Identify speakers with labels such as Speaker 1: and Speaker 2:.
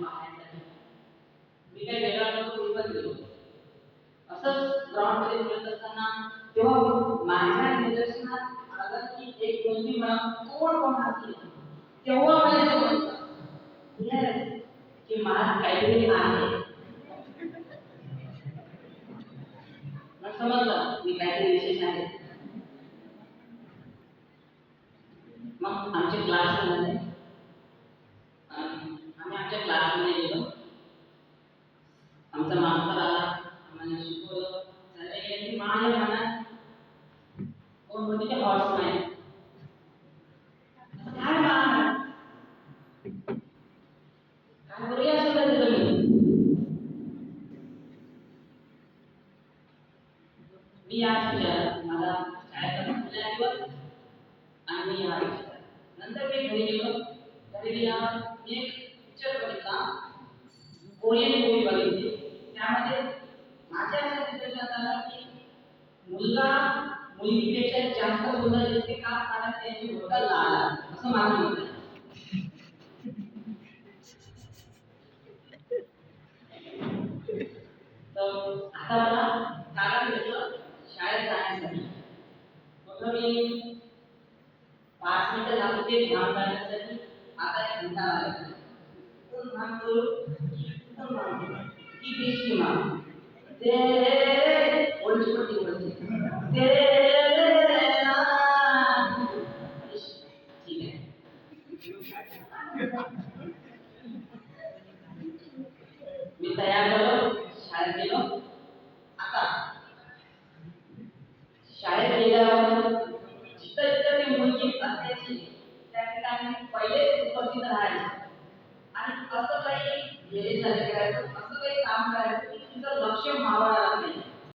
Speaker 1: पाहण्यासाठी मी काय वेगळा नव्हतो, मी पण गेलो. असंच ग्राउंडमध्ये खेळत असताना तेव्हा माझ्या निदर्शनात आलं की एक मुलगी मला कोण कोण हसली. तेव्हा मला समजलं की मला काहीतरी आहे. मग समजलं मी काहीतरी विशेष आहे. मग आमच्या क्लासमध्ये आम्ही आमच्या क्लासमध्ये गेलो. आमचा मास्तर आला, आम्हाला शिकवलं. त्याने की माझ्या मनात कोण होती ते हॉर्समॅन. काय बा काय बरोबर असं करते तुम्ही. मी आज मला शाळेत पहिला दिवस आणि मी या नंतर मी घरी गेलो. घरी गेल्यावर एक पिक्चर बघितला, कोरियन मूवी बघितली. त्यामध्ये माझ्या असं निदर्शनास आलं की मुलगा मुलीपेक्षा जास्त सुंदर दिसते का, कारण त्याची मुलगा लाल आहे, असं माझं मत आहे. तर आता मला कारण भेटलं शाळेत जाण्यासाठी. मग मी 5 मिनिटं लागते ध्यान करण्यासाठी. आता 1 घंटा लागला. पण ध्यान करू पण मानतो की बेशकी मान ते ओळखी पडती ओळखी ते ठीक आहे. मी तयार झालो, शाळेत गेलो. आता शाळेत गेल्यावर जिथं जिथं ती मुलगी असायची त्या ठिकाणी पहिले उपस्थित राहायचे आणि असं काही गेले झाले करायचं, असं काही काम करायचं की तुझं लक्ष